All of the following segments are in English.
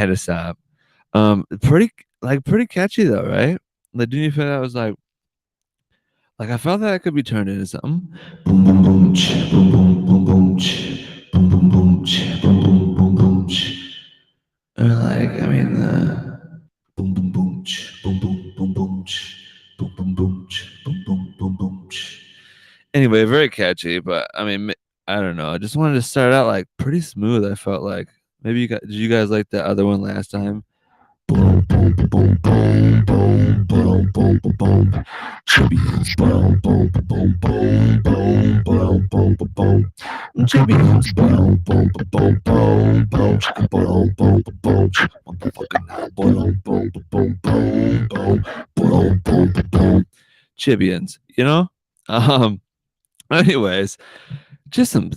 had to stop. Pretty catchy though, right? Like, didn't you feel that was like I felt that it could be turned into something? Boom boom boom ch, boom boom boom boom ch, boom boom boom ch, boom boom boom boom ch. Or boom boom boom ch, boom boom boom boom ch, boom boom boom ch, boom boom boom boom ch. Anyway, very catchy, but I mean, I don't know. I just wanted to start out like pretty smooth. I felt like maybe did you guys like that other one last time? Boom boom boom boom boom boom boom boom. Chibians, boom boom boom boom boom boom boom boom. Chibians, boom boom boom boom boom boom boom boom. Motherfucking hell, boom boom boom boom boom boom boom boom. Chibians, you know. Anyways, just some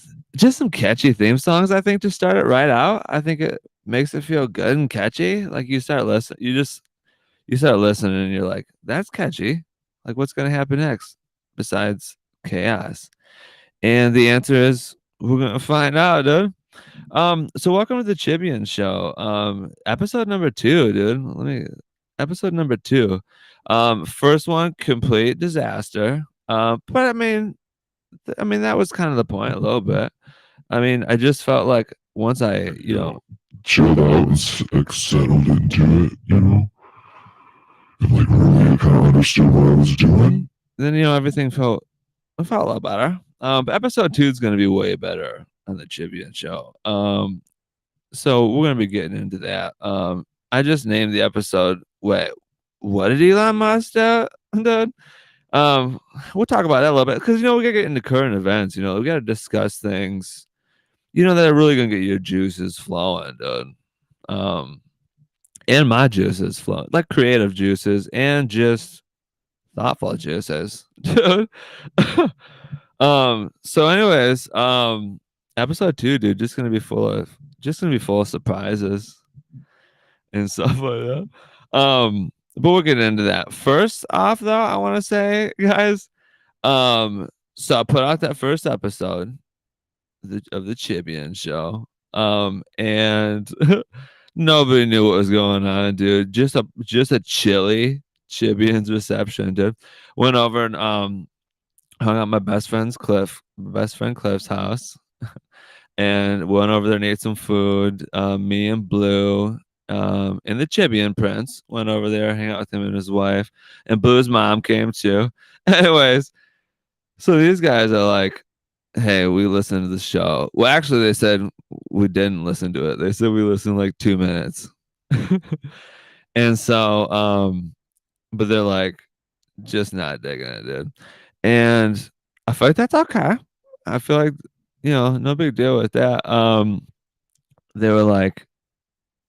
catchy theme songs. I think to start it right out. I think it makes it feel good and catchy. Like you start listening and you're like, that's catchy. Like what's gonna happen next besides chaos? And the answer is we're gonna find out, dude. So welcome to the Chibian show. Episode number 2, dude. Episode number 2. First one, complete disaster. But I mean that was kind of the point a little bit. I mean, I just felt like once I, chilled out and like settled into it, and like really kind of understood what I was doing. Then everything felt a lot better. But episode 2 is going to be way better on the Chibian show. So we're going to be getting into that. I just named the episode. Wait, what did Elon Musk do? We'll talk about that a little bit because we gotta get into current events. We gotta discuss things. That are really gonna get your juices flowing, dude. And my juices flowing, like creative juices and just thoughtful juices, dude. So anyways, episode 2, dude, just gonna be full of surprises and stuff like that. But we'll get into that. First off, though, I want to say, guys, so I put out that first episode of the Chibian show, and nobody knew what was going on, dude. Just a chilly Chibians reception, dude. Went over and hung out at my best friend Cliff's house, and went over there and ate some food. Me and Blue, and the Chibian Prince went over there, hang out with him and his wife, and Blue's mom came too. Anyways, so these guys are like, hey, we listened to the show. Well, actually, they said we didn't listen to it. They said we listened like 2 minutes. And so, but they're like, just not digging it, dude. And I feel like that's okay. I feel like, no big deal with that. They were like,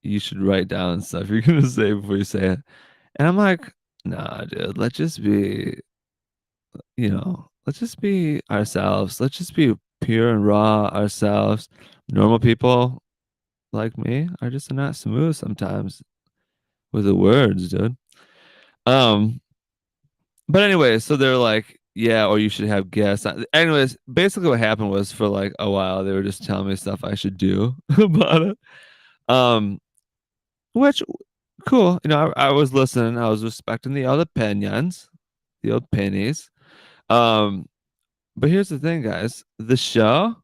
you should write down stuff you're going to say before you say it. And I'm like, nah, dude, let's just be ourselves. Let's just be pure and raw ourselves. Normal people like me are just not smooth sometimes with the words, dude. But anyway, so they're like, yeah, or you should have guests. Anyways, basically what happened was for like a while they were just telling me stuff I should do about it. Which cool. I was listening. I was respecting the old opinions, the old pennies. But here's the thing, guys. The show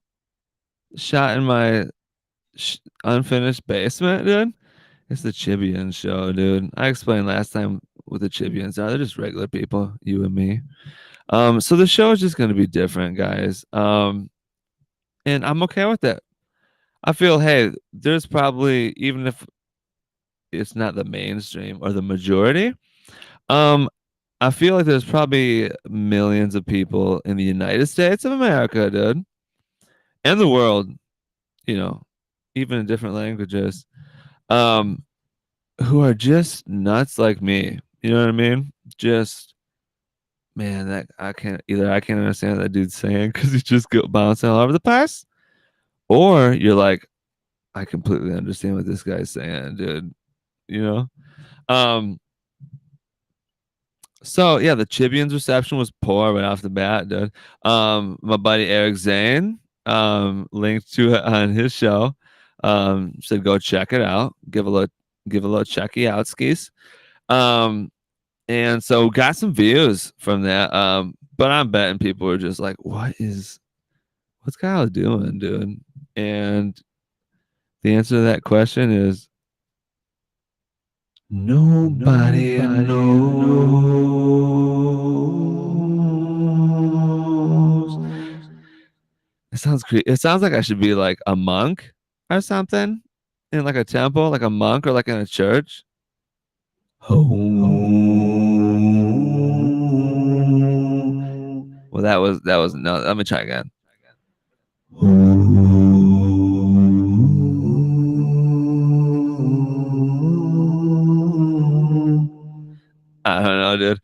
shot in my unfinished basement, dude. It's the Chibian show, dude. I explained last time what the Chibians are. They're just regular people, you and me. So the show is just going to be different, guys. And I'm okay with that. I feel, hey, there's probably, even if it's not the mainstream or the majority, I feel like there's probably millions of people in the United States of America, dude, and the world, even in different languages, who are just nuts like me. You know what I mean? Just, man, that I can't understand what that dude's saying because he's just bouncing all over the place, or you're like, I completely understand what this guy's saying, dude. Um. So yeah, the Chibians reception was poor right off the bat, dude. My buddy Eric Zane, linked to it on his show. Said go check it out. Give a give a little checky out skis. And so got some views from that. But I'm betting people are just like, what's Kyle doing, dude? And the answer to that question is nobody knows. It sounds like I should be like a monk or something in like a temple, like a monk or like in a church. Well, that was no. Let me try again. I don't know, dude.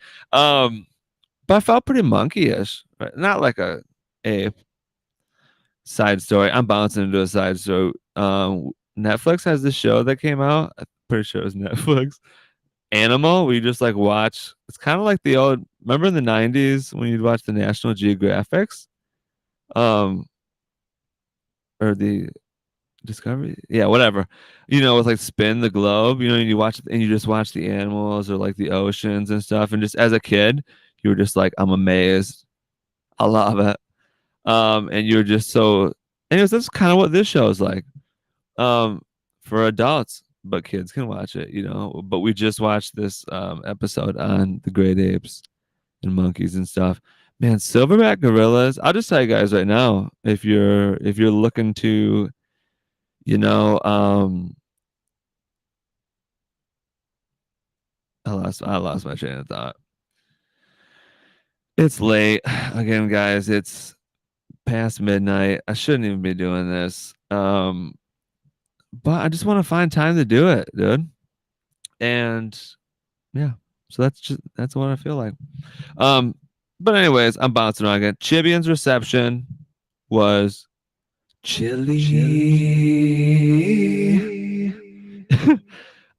But I felt pretty monkey-ish, right? Not like a side story. I'm bouncing into a side story. Netflix has this show that came out. I'm pretty sure it was Netflix. Animal, where you just like watch. It's kind of like the old. Remember in the '90s when you'd watch the National Geographics, um, or the Discovery, yeah, whatever. With like Spin the Globe. You watch it and you just watch the animals or like the oceans and stuff. And just as a kid, you were just like, I'm amazed. I love it. And you're just so. Anyways, that's kind of what this show is like. For adults, but kids can watch it. But we just watched this episode on the great apes and monkeys and stuff. Man, silverback gorillas. I'll just tell you guys right now, if you're looking to, you know, I lost my train of thought. It's late again, guys. It's past midnight. I shouldn't even be doing this. But I just want to find time to do it, dude. And yeah, so that's what I feel like. Um, but anyways, I'm bouncing around again. Chibian's reception was chilly.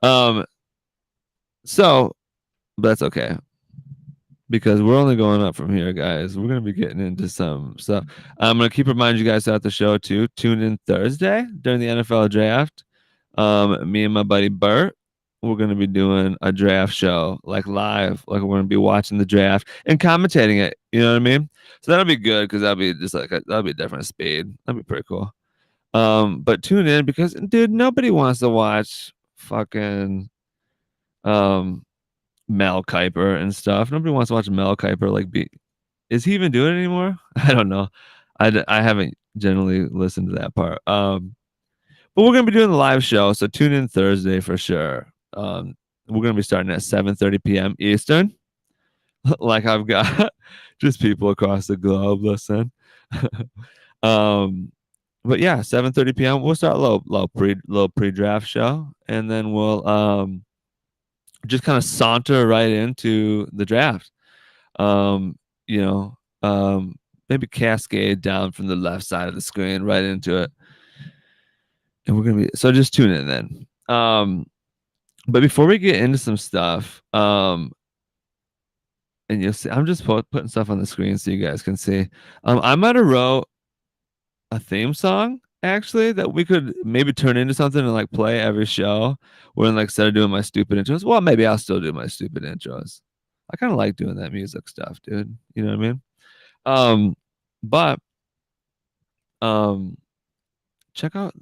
um, so but that's okay because we're only going up from here, guys. We're gonna be getting into some stuff. I'm gonna keep reminding you guys throughout the show too. Tune in Thursday during the NFL draft. Me and my buddy Bert, we're gonna be doing a draft show, like live, like we're gonna be watching the draft and commentating it. You know what I mean? So that'll be good because that'll be just like that'll be a different speed. That'll be pretty cool. But tune in because dude, nobody wants to watch fucking um Mel Kiper and stuff. Nobody wants to watch Mel Kiper like be. Is he even doing it anymore? I don't know. I haven't generally listened to that part. But we're gonna be doing the live show, so tune in Thursday for sure. We're gonna be starting at 7:30 p.m. Eastern. Like I've got just people across the globe listen. um, but yeah, 7:30 p.m. We'll start low pre-draft show, and then we'll just kind of saunter right into the draft. Um, you know, maybe cascade down from the left side of the screen right into it. And we're gonna be so just tune in then. But before we get into some stuff, and you'll see, I'm just putting stuff on the screen so you guys can see. I might have wrote a theme song actually that we could maybe turn into something and like play every show. When like instead of doing my stupid intros, well, maybe I'll still do my stupid intros. I kind of like doing that music stuff, dude. You know what I mean? But um, check out.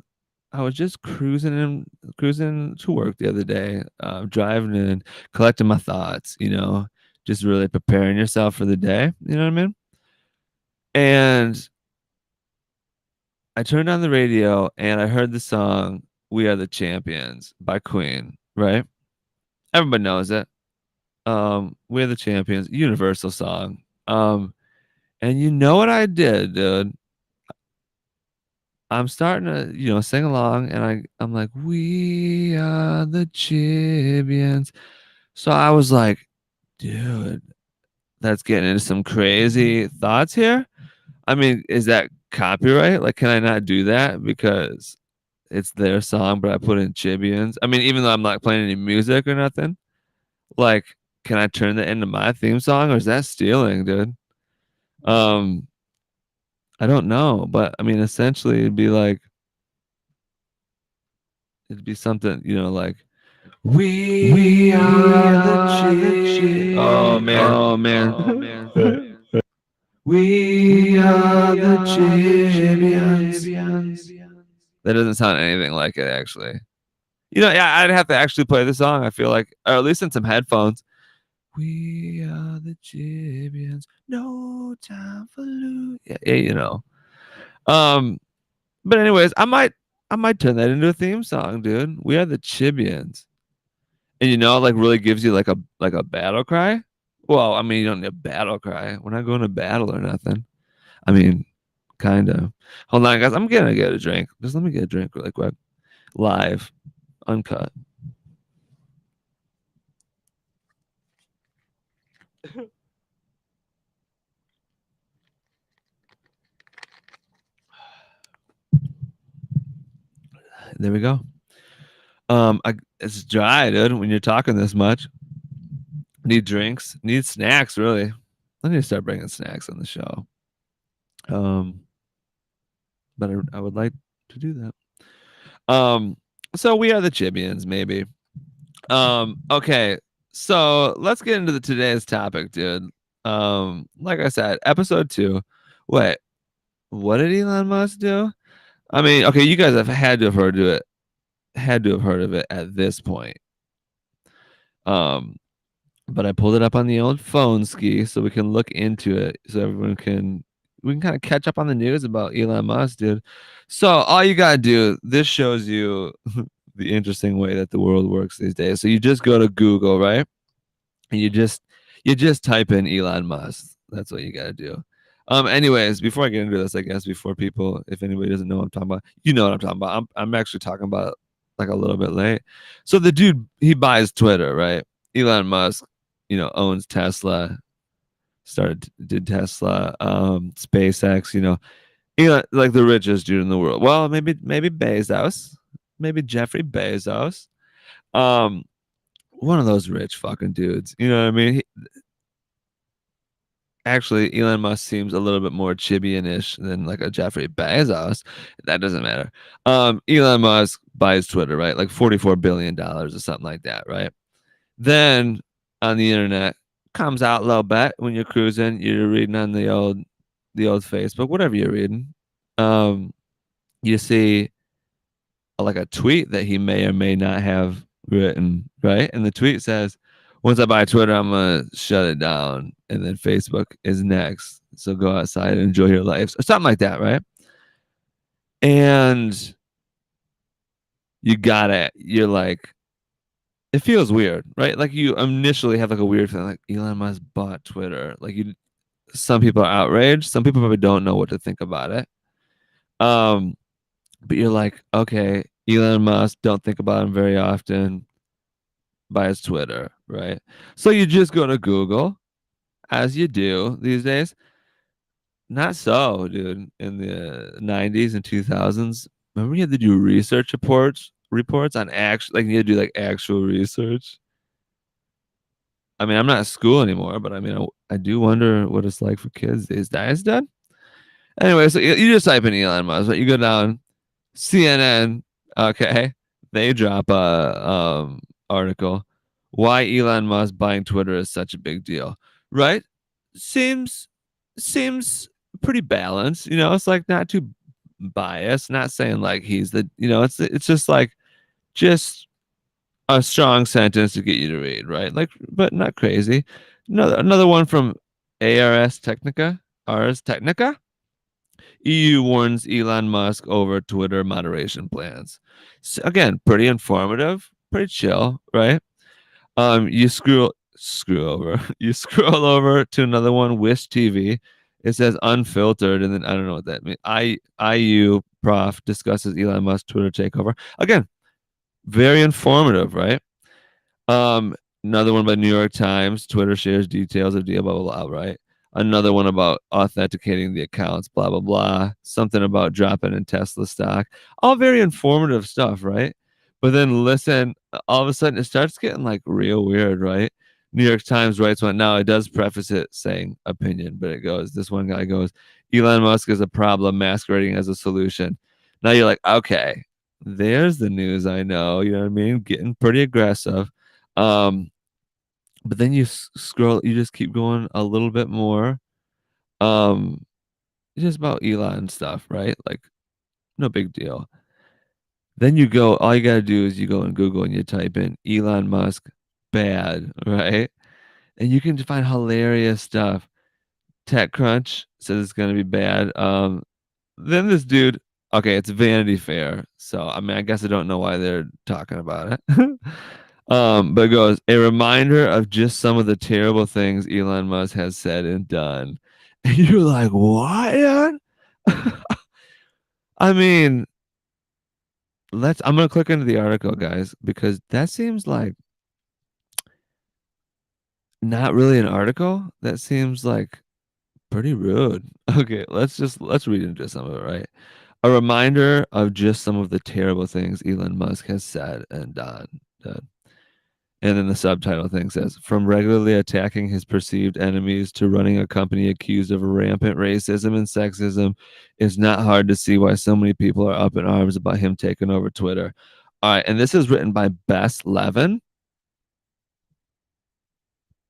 I was just cruising to work the other day, driving and collecting my thoughts. Just really preparing yourself for the day. You know what I mean? And I turned on the radio and I heard the song "We Are the Champions" by Queen. Right? Everybody knows it. "We Are the Champions," universal song. And you know what I did, dude? I'm starting to, sing along, and I'm like, "We are the Chibians." So I was like, dude, that's getting into some crazy thoughts here. I mean, is that copyright? Like, can I not do that because it's their song, but I put in Chibians? I mean, even though I'm not playing any music or nothing, like, can I turn that into my theme song, or is that stealing, dude? Um, I don't know, but I mean, essentially, it'd be something, like We are the Chibians. Oh man. Oh man. We are the Chibians. That doesn't sound anything like it, actually. Yeah, I'd have to actually play the song. I feel like, or at least in some headphones. We are the Chibians. No time for lose. Yeah. Um, but anyways, I might turn that into a theme song, dude. We are the Chibians, and like really gives you like a battle cry. Well, I mean, you don't need a battle cry. We're not going to battle or nothing. I mean, kind of. Hold on, guys. I'm gonna get a drink. Just let me get a drink really quick. Live, uncut. There we go. It's dry, dude. When you're talking this much, need drinks, need snacks. Really, I need to start bringing snacks on the show. Um, but I would like to do that. So we are the Chibians, maybe. Okay. So let's get into today's topic, dude. Like I said, episode 2. Wait, what did Elon Musk do? I mean, okay, you guys have had to have heard of it. Had to have heard of it at this point. Um, but I pulled it up on the old phone ski so we can look into it so everyone can we can kind of catch up on the news about Elon Musk, dude. So all you gotta do, this shows you the interesting way that the world works these days. So you just go to Google, right? And you just type in Elon Musk. That's what you gotta do. Anyways, before I get into this, I guess before people, if anybody doesn't know what I'm talking about, you know what I'm talking about. I'm actually talking about like a little bit late. So the dude, he buys Twitter, right? Elon Musk, owns Tesla, did Tesla, SpaceX, Elon, like the richest dude in the world. Well, maybe Bezos, maybe Jeffrey Bezos. Um, one of those rich fucking dudes. You know what I mean? Actually, Elon Musk seems a little bit more Chibian-ish than like a Jeffrey Bezos. That doesn't matter. Elon Musk buys Twitter, right? Like $44 billion or something like that, right? Then on the internet comes out a little bit when you're cruising, you're reading on the old Facebook, whatever you're reading. Um, you see like a tweet that he may or may not have written, right? And the tweet says, "Once I buy Twitter, I'm gonna shut it down, and then Facebook is next. So go outside and enjoy your life," or something like that, right? And you're like, it feels weird, right? Like you initially have like a weird feeling, like Elon Musk bought Twitter. Some people are outraged. Some people probably don't know what to think about it. Um, but you're like, okay, Elon Musk, don't think about him very often. Buys Twitter, right? So you just go to Google, as you do these days. Not so, dude. In the 90s and 2000s, remember you had to do reports on like you had to do like actual research. I mean, I'm not at school anymore, but I mean, I do wonder what it's like for kids these days, Dad. Anyway, so you just type in Elon Musk, but you go down CNN, okay, they drop a article, why Elon Musk buying Twitter is such a big deal, right? Seems pretty balanced, it's like not too biased, not saying like he's it's just like just a strong sentence to get you to read, right? Like, but not crazy. Another one from Ars Technica. EU warns Elon Musk over Twitter moderation plans. So again, pretty informative, pretty chill, right? You screw over. You scroll over to another one, Wish TV. It says unfiltered, and then I don't know what that means. IU prof discusses Elon Musk Twitter takeover. Again, very informative, right? Another one by New York Times. Twitter shares details of deal, blah blah blah, right? Another one about authenticating the accounts, blah blah blah. Something about dropping in Tesla stock. All very informative stuff, right? But then listen, all of a sudden it starts getting like real weird, right? New York Times writes one. Now it does preface it saying opinion, but it goes, this one guy goes, Elon Musk is a problem masquerading as a solution. Now you're like, okay, there's the news I know. You know what I mean? Getting pretty aggressive. Um, but then you scroll, you just keep going a little bit more. Um, just about Elon stuff, right? Like, no big deal. Then you go, all you gotta do is you go in Google and you type in Elon Musk bad, right? And you can find hilarious stuff. TechCrunch says it's gonna be bad. Then this dude, okay, it's Vanity Fair, so I mean, I guess I don't know why they're talking about it. But it goes a reminder of just some of the terrible things Elon Musk has said and done, and you're like, what? Man? I mean, let's. I'm gonna click into the article, guys, because that seems like not really an article. That seems like pretty rude. Okay, let's read into some of it, right? A reminder of just some of the terrible things Elon Musk has said and done. And then the subtitle thing says, from regularly attacking his perceived enemies to running a company accused of rampant racism and sexism, it's not hard to see why so many people are up in arms about him taking over Twitter. All right, and this is written by Bess Levin.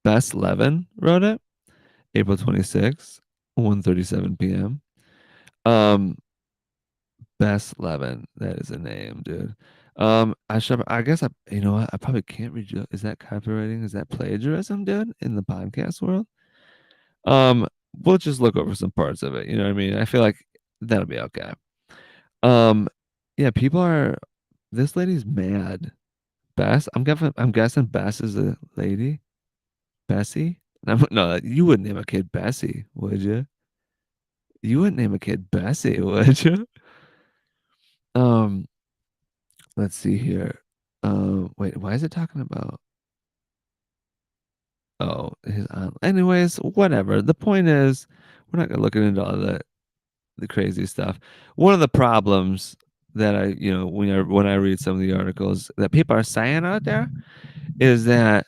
Bess Levin wrote it, April 26th, 1:37 p.m. Um, Bess Levin. That is a name, dude. I should. I guess I. You know what? I probably can't read. Is that copywriting? Is that plagiarism, dude? In the podcast world. Um, we'll just look over some parts of it. You know what I mean? I feel like that'll be okay. Um, yeah. People are. This lady's mad. Bess. I'm guessing Bess is a lady. Bessie. No, you wouldn't name a kid Bessie, would you? You wouldn't name a kid Bessie, would you? Um, let's see here. Wait, why is it talking about? Oh, his aunt. Anyways, whatever. The point is, we're not gonna look into all the crazy stuff. One of the problems that when I read some of the articles that people are saying out there is that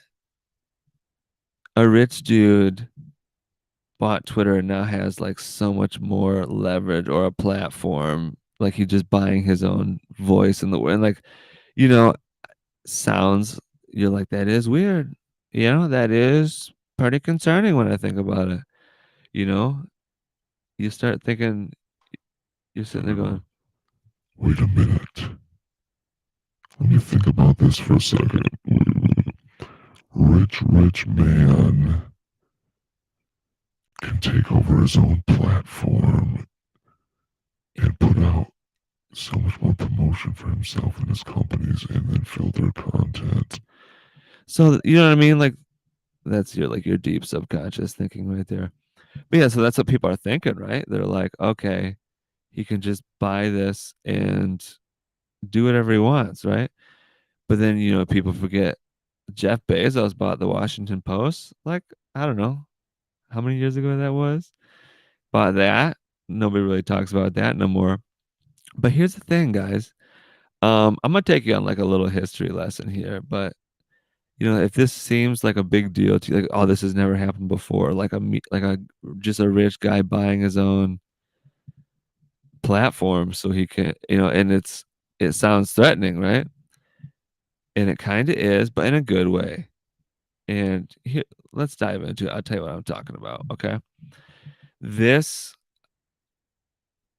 a rich dude bought Twitter and now has like so much more leverage or a platform. Like he's just buying his own voice in the way, and like you know, sounds you're like that is weird. That is pretty concerning when I think about it. You know, you start thinking you're sitting there going, Wait a minute. Let me think about this for a second. Rich man can take over his own platform and put out so much more promotion for himself and his companies and then filter content. so you know what I mean? Like that's your deep subconscious thinking right there. But yeah, so that's what people are thinking, right? They're like, okay, he can just buy this and do whatever he wants, right? But then people forget Jeff Bezos bought the Washington Post. Like I don't know how many years ago that was. Bought that. Nobody really talks about that no more. But here's the thing, guys. I'm gonna take you on like a little history lesson here, but if this seems like a big deal to you, like, oh, this has never happened before, like a just a rich guy buying his own platform so he can, and it sounds threatening, right? And it kind of is, but in a good way. And here, let's dive into it. I'll tell you what I'm talking about. Okay, this.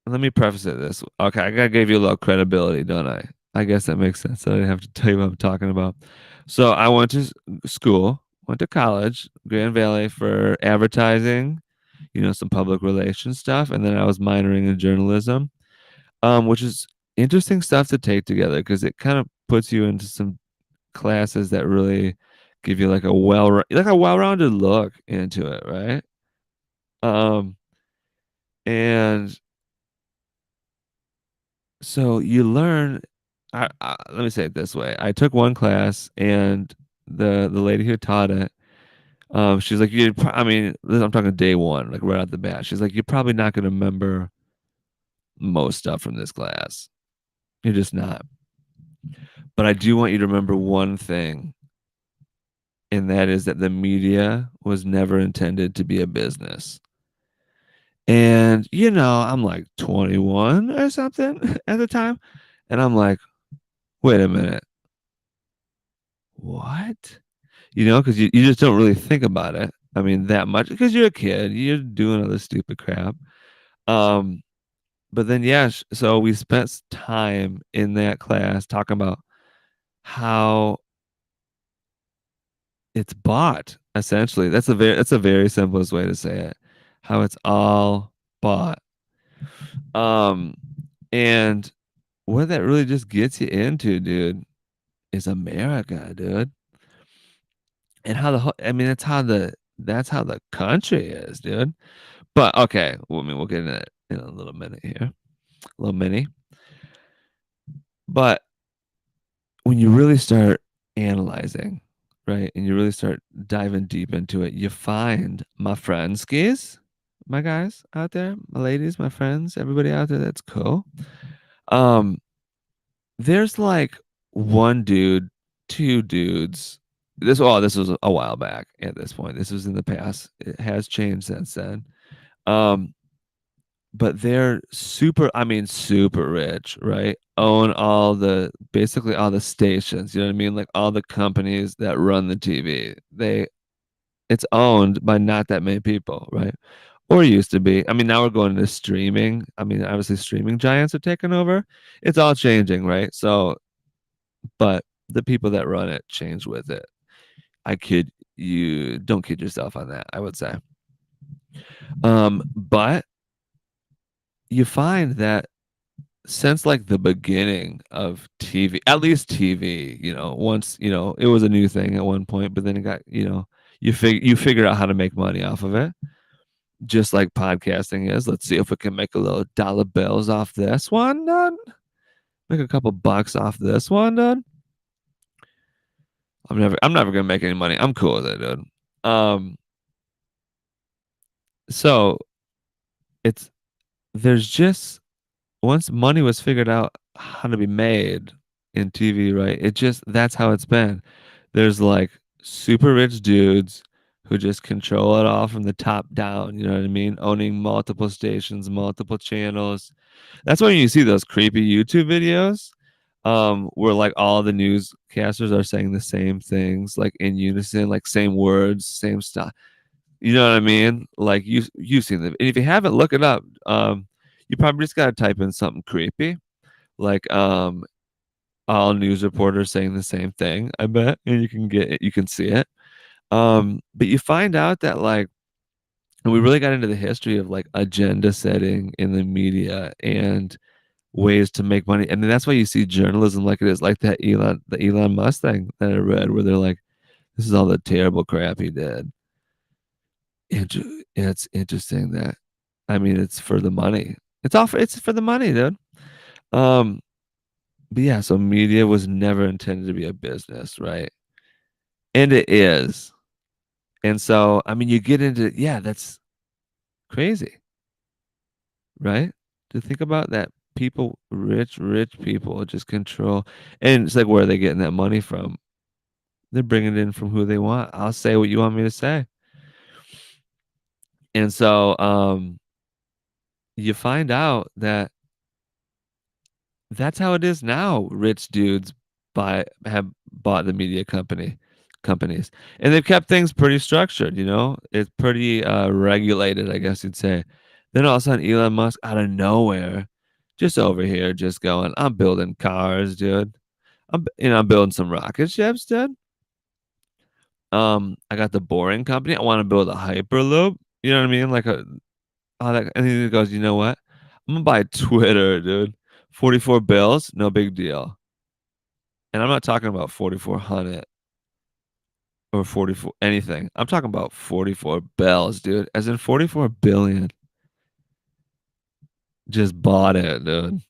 Let me preface it this. Okay, I gotta give you a little credibility, don't I? I guess that makes sense. I didn't have to tell you what I'm talking about. So I went to school, went to college, Grand Valley for advertising, some public relations stuff, and then I was minoring in journalism, which is interesting stuff to take together because it kind of puts you into some classes that really give you like a well-rounded look into it, right? Um, and so you learn. Let me say it this way: I took one class, and the lady who taught it, she's like, I mean, I'm talking day one, like right out the bat. She's like, you're probably not going to remember most stuff from this class. You're just not. But I do want you to remember one thing, and that is that the media was never intended to be a business. And I'm like 21 or something at the time, and I'm like, Wait a minute. What? Because you just don't really think about it. I mean, that much because you're a kid, you're doing all this stupid crap. Um, but then, yeah, so we spent time in that class talking about how it's bought, essentially. That's a very simplest way to say it. How it's all bought. Um, and what that really just gets you into, dude, is America, dude. And how I mean, that's how the country is, dude. But okay, well, I mean, we'll get into it in a little minute here, a little mini. But when you really start analyzing, right, and you really start diving deep into it, you find my friends, guys, my guys out there, my ladies, my friends, everybody out there that's cool. Um, there's like one dude, two dudes. This was a while back at this point. This was in the past. It has changed since then. Um, but they're super, I mean, super rich, right? Own basically all the stations, you know what I mean? Like all the companies that run the TV. It's owned by not that many people, right? Or used to be. I mean, now we're going to streaming. I mean, obviously streaming giants are taking over. It's all changing, right? So, but the people that run it change with it. You don't kid yourself on that, I would say. But you find that since like the beginning of TV, at least TV, once, it was a new thing at one point, but then it got, you figure out how to make money off of it, just like podcasting is. Let's see if we can make a little dollar bills off this one, dude. Make a couple bucks off this one, dude. I'm never gonna make any money. I'm cool with it, dude. Um, so it's there's just once money was figured out how to be made in TV, right? That's how it's been. There's like super rich dudes who just control it all from the top down, you know what I mean? Owning multiple stations, multiple channels. That's why you see those creepy YouTube videos, where like all the newscasters are saying the same things, like in unison, like same words, same stuff. You know what I mean? Like you've seen them. And if you haven't, look it up. You probably just gotta type in something creepy, like all news reporters saying the same thing, I bet, and you can see it. But you find out that like, and we really got into the history of like agenda setting in the media and ways to make money. And then that's why you see journalism like it is, like the Elon Musk thing that I read, where they're like, this is all the terrible crap he did. It's interesting that, I mean, it's for the money. It's for the money, dude. Um, but yeah, so media was never intended to be a business, right? And it is. And so, I mean, you get into, yeah, that's crazy, right? To think about that, people, rich people just control. And it's like, where are they getting that money from? They're bringing it in from who they want. I'll say what you want me to say. And so, you find out that that's how it is now. Rich dudes have bought the media companies, and they've kept things pretty structured. It's pretty regulated, I guess you'd say. Then all of a sudden, Elon Musk out of nowhere, just over here, just going, "I'm building cars, dude. I'm building some rocket ships, dude. I got the Boring Company. I want to build a Hyperloop. You know what I mean? Like all that." And he goes, "You know what? I'm gonna buy Twitter, dude. 44 bills, no big deal." And I'm not talking about 4,400 or 44 anything. I'm talking about 44 bells, dude. As in 44 billion. Just bought it, dude.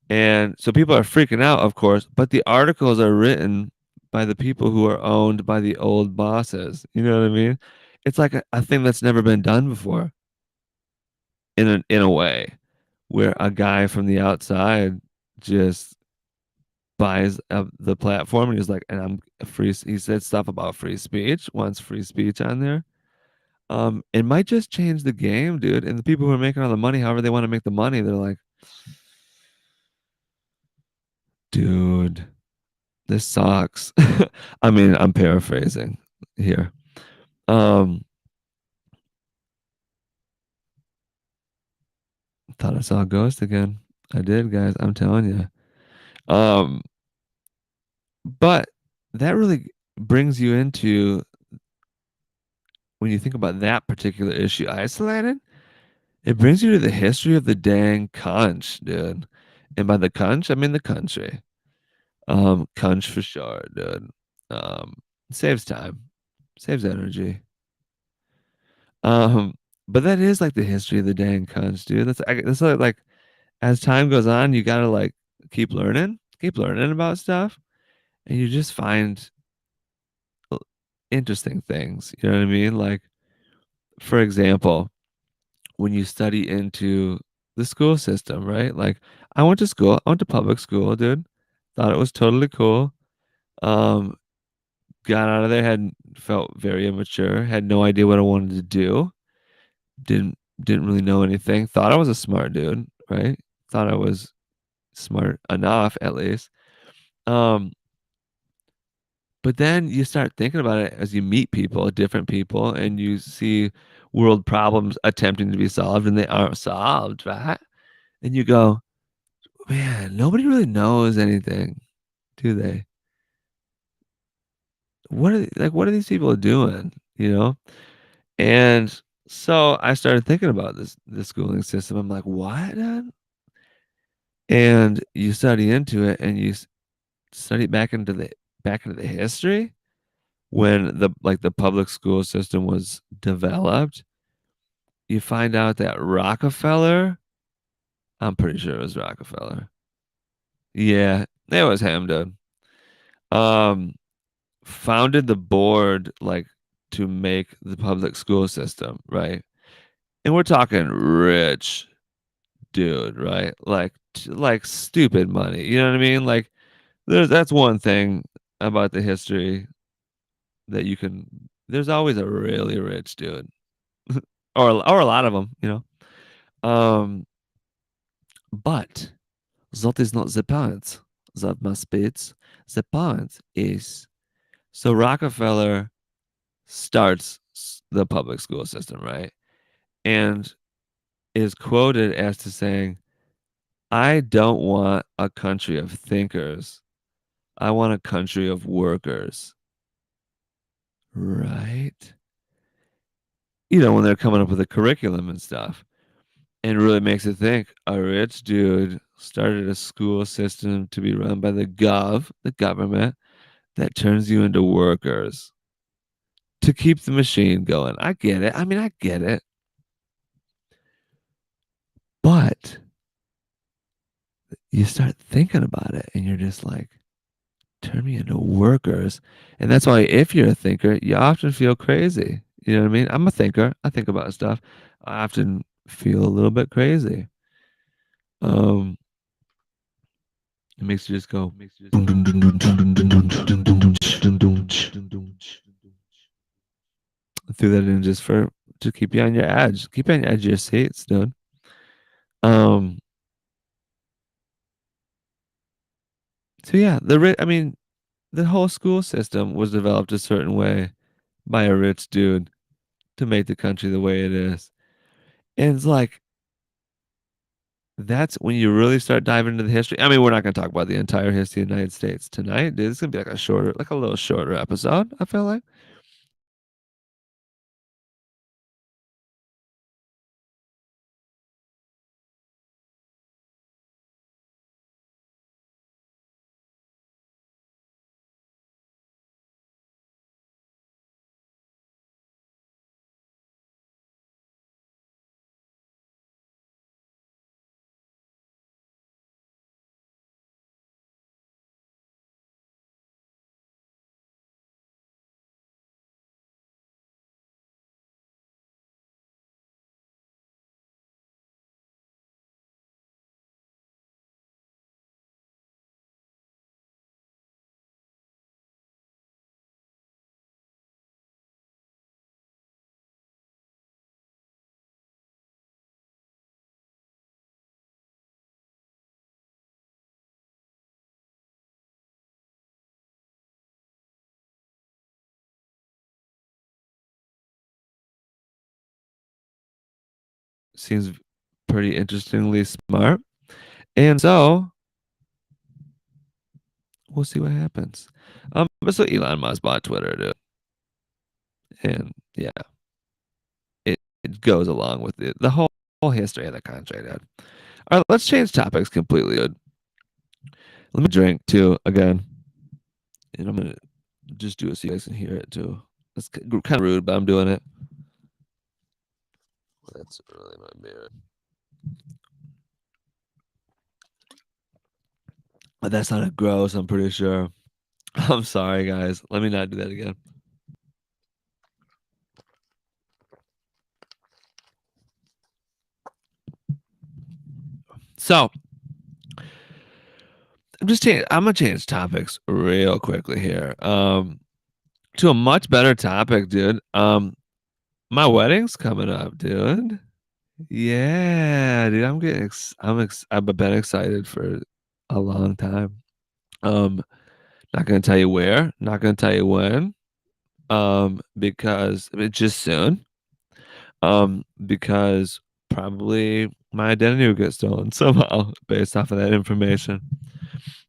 And so people are freaking out, of course, but the articles are written by the people who are owned by the old bosses. You know what I mean? It's like a thing that's never been done before in a way, where a guy from the outside just buys the platform, and he's like, and I'm free. He said stuff about free speech, wants free speech on there. It might just change the game, dude. And the people who are making all the money, however they want to make the money, they're like, Dude, this sucks. I mean, I'm paraphrasing here. Um, thought I saw a ghost again. I did, guys. I'm telling you. Um, but that really brings you into when you think about that particular issue isolated, it brings you to the history of the dang conch, dude. And by the conch, I mean the country. Conch for sure, dude. Um, saves time, saves energy. Um, but that is like the history of the dang conch, dude. That's like as time goes on, you gotta like keep learning about stuff, and you just find interesting things. You know what I mean? Like, for example, when you study into the school system, right? Like, I went to school, I went to public school, dude. Thought it was totally cool. Um, got out of there, had felt very immature, had no idea what I wanted to do. Didn't really know anything. Thought I was a smart dude, right? Thought I was smart enough at least. Um, but then you start thinking about it as you meet people, different people, and you see world problems attempting to be solved and they aren't solved, right? And you go, man, nobody really knows anything, do they? What are these people doing? You know? And so I started thinking about this schooling system. I'm like, what? Dude? And you study into it and study back into the history when the public school system was developed. You find out that Rockefeller, I'm pretty sure it was Rockefeller. Yeah, it was him, dude. Um, founded the board like to make the public school system, right? And we're talking rich dude, right? Like stupid money. You know what I mean? Like that's one thing about the history that you can there's always a really rich dude or a lot of them, you know. Um but that is not the point. That must be it. The point is so Rockefeller starts the public school system, right? And is quoted as to saying, I don't want a country of thinkers. I want a country of workers. Right? You know, when they're coming up with a curriculum and stuff. And really makes it think a rich dude started a school system to be run by the government, that turns you into workers to keep the machine going. I get it. I mean, I get it. But you start thinking about it and you're just like, turn me into workers. And that's why if you're a thinker, you often feel crazy. You know what I mean? I'm a thinker. I think about stuff. I often feel a little bit crazy. Um, it makes you just go threw that in just for to keep you on your edge. Keep you on your edge of your seats, dude. Um so yeah, I mean, the whole school system was developed a certain way by a rich dude to make the country the way it is. And it's like that's when you really start diving into the history. I mean, we're not going to talk about the entire history of the United States tonight, dude. It's going to be like a little shorter episode, I feel like. seems pretty interestingly smart. And so we'll see what happens. But so Elon Musk bought Twitter, dude. And yeah, it goes along with the whole history of the country, dude. All right, let's change topics completely, dude. Let me drink too again. And I'm gonna just do it so you guys can hear it too. That's kind of rude, but I'm doing it. That's really my beer. But that sounded gross, I'm pretty sure. I'm sorry, guys. Let me not do that again. So I'm gonna change topics real quickly here. To a much better topic, dude. My wedding's coming up, dude. Yeah, dude. I've been excited for a long time. Um, not gonna tell you where, not gonna tell you when. Because it's just soon. Because probably my identity will get stolen somehow based off of that information.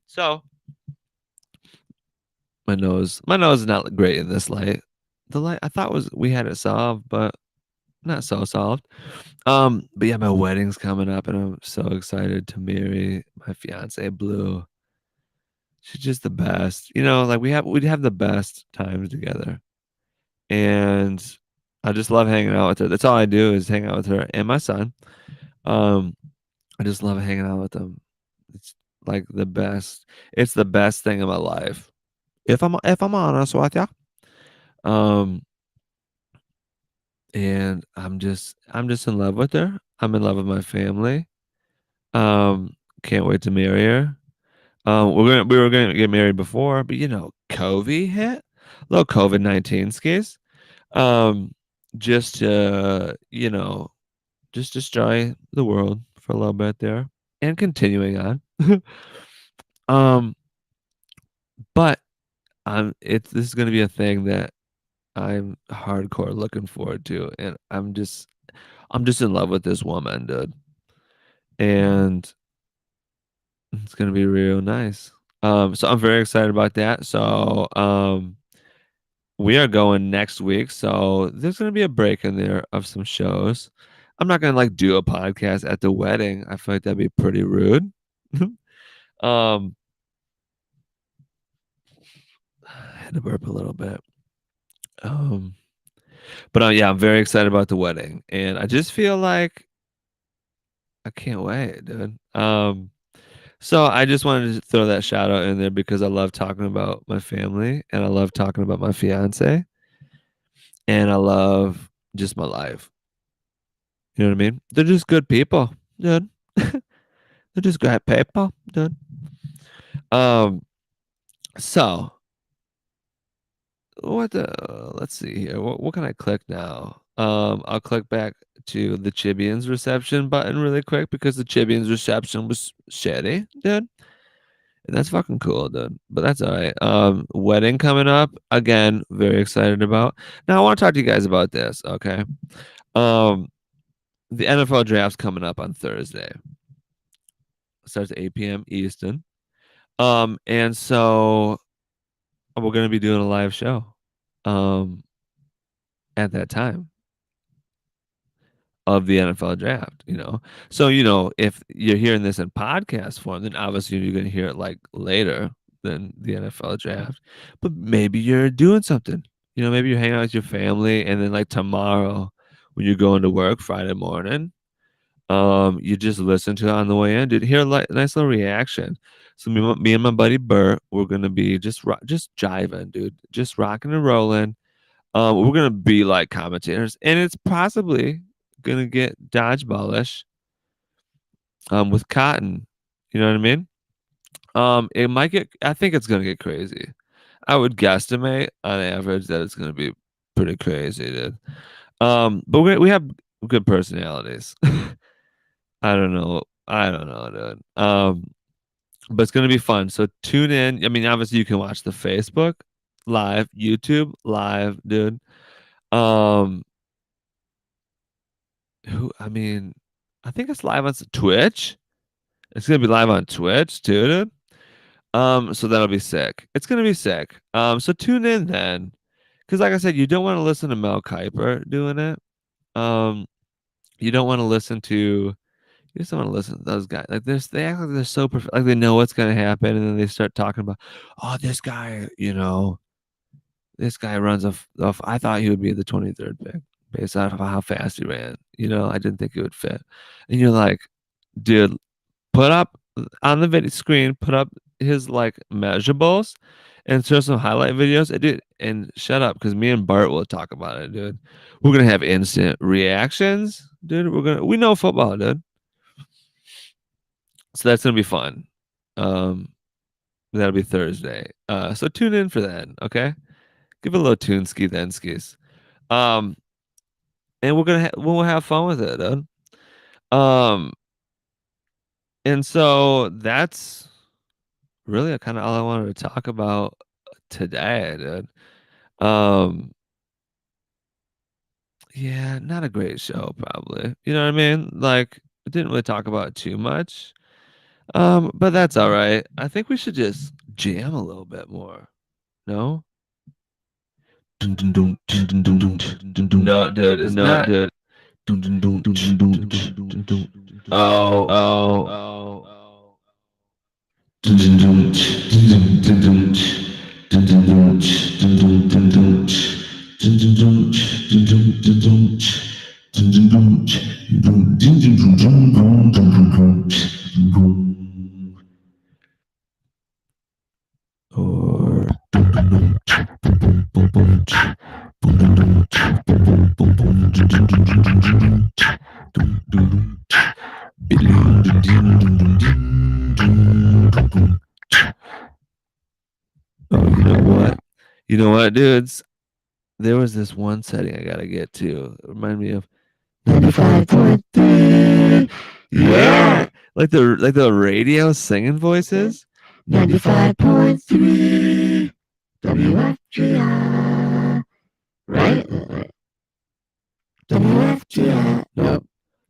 So my nose is not great in this light. The light I thought was we had it solved, but not so solved. But yeah, my wedding's coming up, and I'm so excited to marry my fiance Blue. She's just the best. Like we'd have the best times together. And I just love hanging out with her. That's all I do is hang out with her and my son. Um, I just love hanging out with them. It's like the best. It's the best thing in my life. If I'm honest with you. Um, and I'm just in love with her. I'm in love with my family. Can't wait to marry her. We were gonna get married before, but COVID hit. Little COVID-19 skis. Um, just to just destroy the world for a little bit there, and continuing on. um, but this is gonna be a thing that I'm hardcore looking forward to, and I'm just in love with this woman, dude, and it's gonna be real nice. So I'm very excited about that. So we are going next week, so there's gonna be a break in there of some shows. I'm not gonna like do a podcast at the wedding. I feel like that'd be pretty rude. um, I had to burp a little bit. Um, but yeah, I'm very excited about the wedding, and I just feel like I can't wait, dude. So I just wanted to throw that shout out in there because I love talking about my family, and I love talking about my fiance, and I love just my life. You know what I mean? They're just good people, dude. They're just great people, dude. Um, so let's see here. What can I click now? I'll click back to the Chibians reception button really quick because the Chibians reception was shitty, dude. And that's fucking cool, dude. But that's all right. Wedding coming up again. Very excited about. Now I want to talk to you guys about this. Okay. Um, the NFL draft's coming up on Thursday. It starts at 8 p.m. Eastern. And so we're gonna be doing a live show. Um, at that time of the NFL draft. So if you're hearing this in podcast form, then obviously you're going to hear it like later than the NFL draft. But maybe you're doing something. Maybe you're hanging out with your family, and then like tomorrow when you're going to work Friday morning, you just listen to it on the way in, dude. Hear a nice little reaction. So me and my buddy Bert, we're gonna be just jiving, dude, just rocking and rolling. We're gonna be like commentators, and it's possibly gonna get dodgeballish. With Cotton, you know what I mean? It might get. I think it's gonna get crazy. I would guesstimate on average that it's gonna be pretty crazy, dude. But we have good personalities. I don't know. I don't know, dude. But it's gonna be fun. So tune in. I mean, obviously you can watch the Facebook live, YouTube live, dude. Um, I mean, I think it's live on Twitch. It's gonna be live on Twitch too, dude. So that'll be sick. It's gonna be sick. So tune in then, because like I said, you don't want to listen to Mel Kiper doing it. Um, you don't want to listen to. You just don't want to listen to those guys. Like they act like they're so perfect, like they know what's gonna happen, and then they start talking about, oh, this guy, this guy runs off. I thought he would be the 23rd pick based on how fast he ran. I didn't think it would fit. And you're like, dude, put up on the video screen, put up his like measurables and show some highlight videos. Dude, and shut up because me and Bart will talk about it, dude. We're gonna have instant reactions, dude. We know football, dude. So that's gonna be fun. Um, that'll be Thursday. So tune in for that, okay? Give it a little tune ski then skis. Um, and we'll have fun with it, dude. Um, and so that's really kind of all I wanted to talk about today, dude. Um, yeah, not a great show, probably. You know what I mean? Like, it didn't really talk about it too much. But that's all right. I think we should just jam a little bit more. No? No, dude, it's No, not. dude. Oh. Oh. Or Oh, you know what? You know what, dudes? There was this one setting I gotta get to. It reminded me of 95.3. Yeah. Like the radio singing voices. 95.3 WFGI. Right? WFGI. Nope.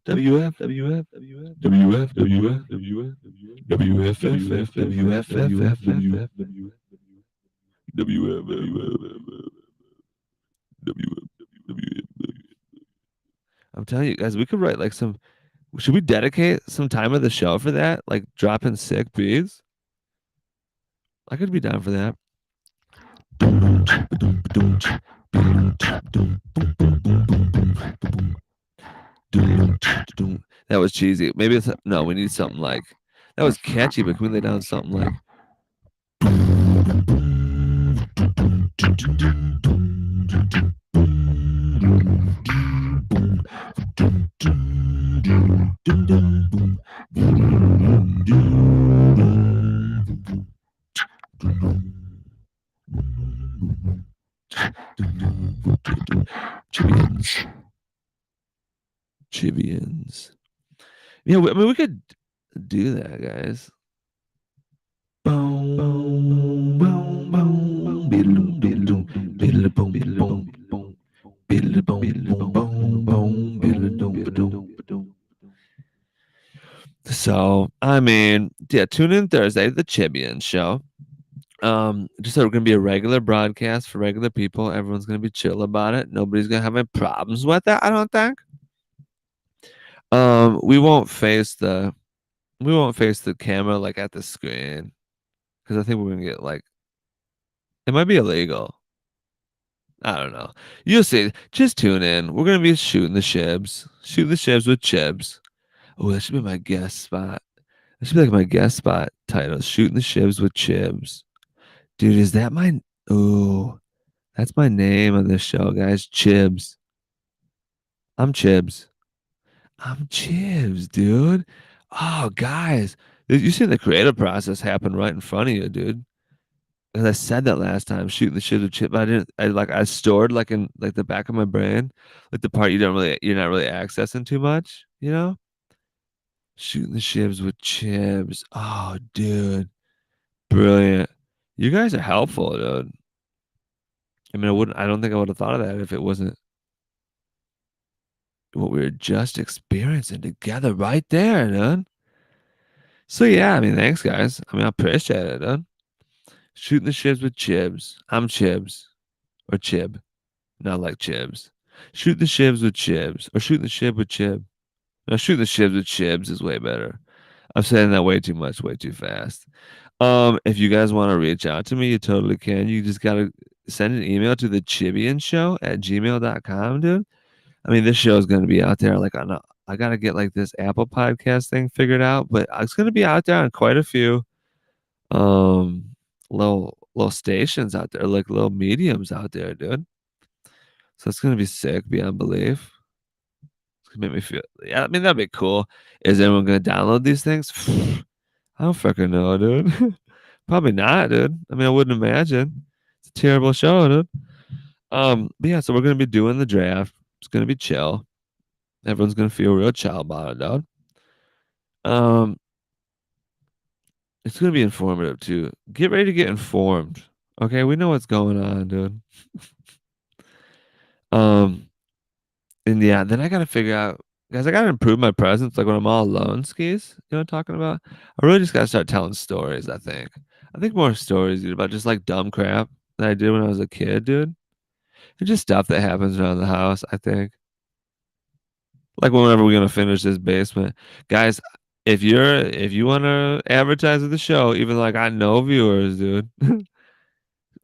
WF, WF, WF, WF, WF, WF, WFFF, WFFF, I'm telling you guys, we could write like some. Should we dedicate some time of the show for that? Like dropping sick beats? I could be down for that. That was cheesy. Maybe it's no. We need something like that was catchy, but can we lay down something like? Chibians. Chibians. Yeah, I mean, we could do that, guys. So, I mean, yeah, tune in Thursday, the Chibian show. Just so we're gonna be a regular broadcast for regular people. Everyone's gonna be chill about it. Nobody's gonna have any problems with that, I don't think. We won't face the camera like at the screen because I think we're gonna get like it might be illegal. I don't know. You'll see. Just tune in. We're gonna be shooting the shibs. Shoot the shibs with chibs. Oh, that should be my guest spot. That should be like my guest spot title. Shooting the shibs with chibs. Dude, is that my oh that's my name on this show, guys. Chibs. I'm Chibs. I'm Chibs, dude. Oh, guys. You see the creative process happen right in front of you, dude. As I said that last time, shooting the shit with chip. I stored like in like the back of my brain, like the part you're not really accessing too much, Shooting the shibs with chips. Oh, dude. Brilliant. You guys are helpful, dude. I mean, I don't think I would have thought of that if it wasn't. what we were just experiencing together right there, dude. So yeah, I mean, thanks guys. I mean, I appreciate it, dude. Shooting the shibs with Chibs. I'm Chibs or Chib, not like Chibs. Shoot the shibs with Chibs or shooting the shib with Chib. No, shooting the shibs with Chibs is way better. I'm saying that way too much, way too fast. If you guys want to reach out to me, you totally can. You just gotta send an email to the Chibian show at gmail.com, dude. I mean, this show is gonna be out there like on I gotta get like this Apple podcast thing figured out, but it's gonna be out there on quite a few um little stations out there, like little mediums out there, dude. So it's gonna be sick beyond belief. It's gonna make me feel yeah, I mean that'd be cool. Is anyone gonna download these things? I don't fucking know, dude. Probably not, dude. I mean, I wouldn't imagine. It's a terrible show, dude. But yeah, so we're gonna be doing the draft. It's gonna be chill. Everyone's gonna feel real chill about it, dude. Um, it's gonna be informative too. Get ready to get informed. Okay, we know what's going on, dude. Um, and yeah, then I gotta figure out, guys. I gotta improve my presence, like when I'm all alone. Skis, you know what I'm talking about? I really just gotta start telling stories. I think more stories, dude, about just like dumb crap that I did when I was a kid, dude. And just stuff that happens around the house. I think, like whenever we're gonna finish this basement, guys. If you want to advertise with the show, even though I got no viewers, dude.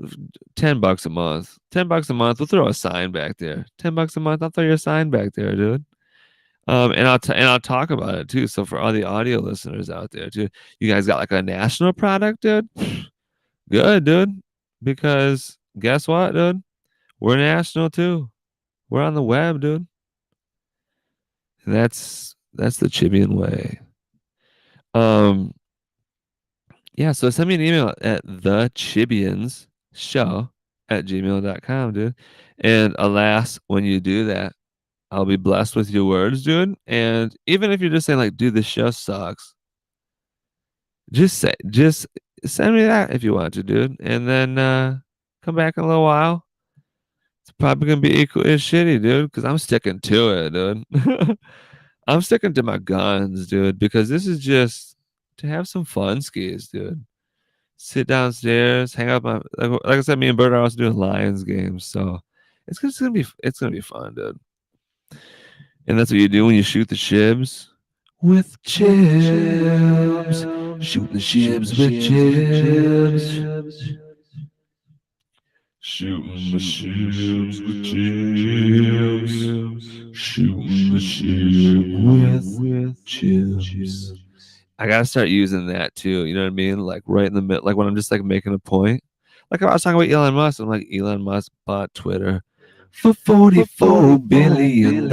$10 a month. $10 a month. We'll throw a sign back there. $10 a month. I'll throw your sign back there, dude. And I'll talk about it too. So for all the audio listeners out there too, you guys got like a national product, dude. Good, dude. Because guess what, dude? We're national too. We're on the web, dude. And that's the Chibian way. Um, yeah. So send me an email at the Chibians show at gmail.com, dude. And alas, when you do that, I'll be blessed with your words, dude. And even if you're just saying like, dude, this show sucks, just send me that if you want to, dude. And then come back in a little while. It's probably gonna be equal as shitty, dude, because I'm sticking to it, dude. I'm sticking to my guns, dude, because this is just to have some fun skis, dude. Sit downstairs, hang out like I said, me and Bert are also doing Lions games, so it's gonna be fun, dude. And that's what you do when you shoot the shibs with chips. Shooting the shibs with chips. Shooting the shibs with chips. Shooting the shib with chips. I gotta start using that too. You know what I mean? Like right in the middle, like when I'm just like making a point. Like I was talking about Elon Musk. I'm like, Elon Musk bought Twitter for $44 billion.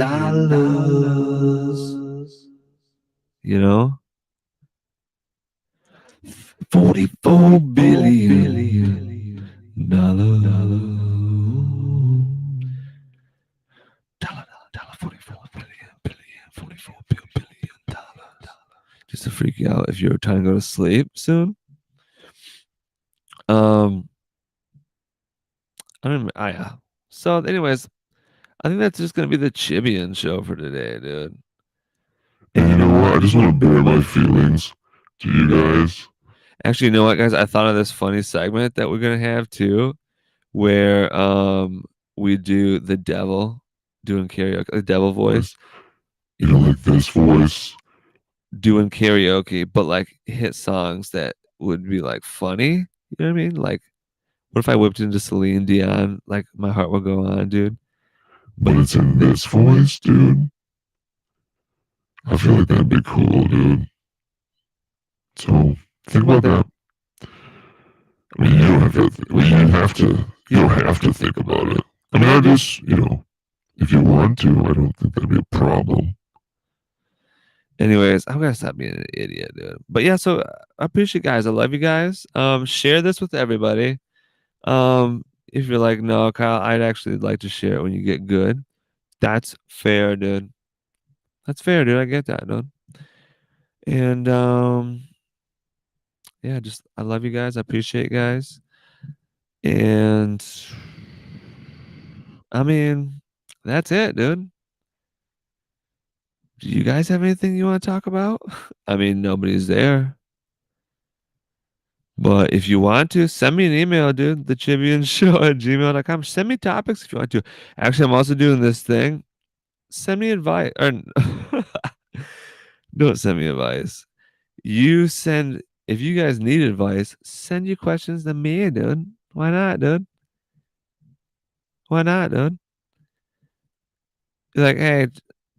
You know, $44 billion. Dollar, 44 billion. Just to freak you out if you're trying to go to sleep soon. I don't. Yeah. So, anyways, I think that's just gonna be the Chibian show for today, dude. And you know what? I just want to bare my feelings to you guys. Actually, you know what, guys? I thought of this funny segment that we're gonna have too, where we do the devil doing karaoke, the devil voice, You know, like this voice. doing karaoke, but like hit songs that would be like funny. You know what I mean? Like, what if I whipped into Celine Dion? Like, my heart will go on, dude. But it's in this voice, dude. I feel like that'd be cool, dude. So think about that. I mean, you don't have to. I mean, you don't have to think about it. I mean, I just, you know, if you want to, I don't think that'd be a problem. Anyways, I'm gonna stop being an idiot, dude. But yeah, so I appreciate you guys. I love you guys. Share this with everybody. If you're like, no, Kyle, I'd actually like to share it when you get good. That's fair, dude. That's fair, dude. I get that, dude. And yeah, just I love you guys. I appreciate you guys. And I mean, that's it, dude. Do you guys have anything you want to talk about? I mean, nobody's there. But if you want to, send me an email, dude. The Chibians Show at gmail.com. Send me topics if you want to. Actually, I'm also doing this thing. Send me advice. Or don't send me advice. You send, if you guys need advice, send your questions to me, dude. Why not, dude? Why not, dude? You're like, hey,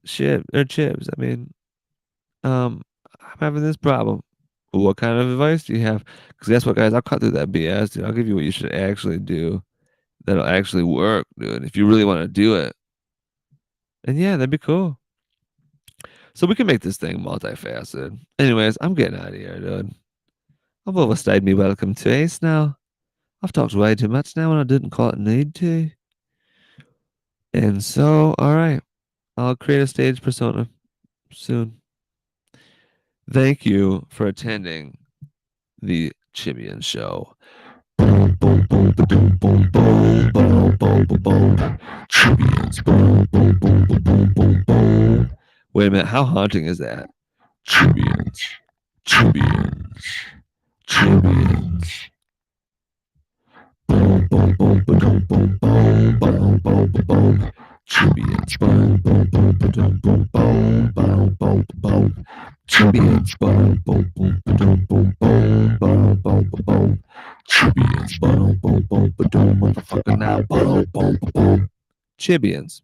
shit, or chips. I mean, I'm having this problem. What kind of advice do you have? Because guess what, guys? I'll cut through that BS, dude. I'll give you what you should actually do that'll actually work, dude. If you really want to do it. And yeah, that'd be cool. So we can make this thing multifaceted. Anyways, I'm getting out of here, dude. I've overstayed me welcome to Ace now. I've talked way too much now and I didn't quite need to. And so, all right. I'll create a stage persona soon. Thank you for attending the Chibian Show. Boom, boom, boom, ba-doom, boom, boom, boom, boom, boom, boom. Chibians, boom, boom, boom, boom, boom, boom. Wait a minute, how haunting is that? Chibians, Chibians, Chibians. Boom, boom, boom, ba-doom, boom, boom, boom, boom, boom, boom. Chibians, boom, boom, boom, ba-doom, boom, boom, boom, boom, boom. Chibians, boom, boom, boom, ba-doom, boom, boom, boom, boom, boom. Chibians, boom, boom, boom, ba-doom, motherfucker now, boom, boom, boom. Chibians.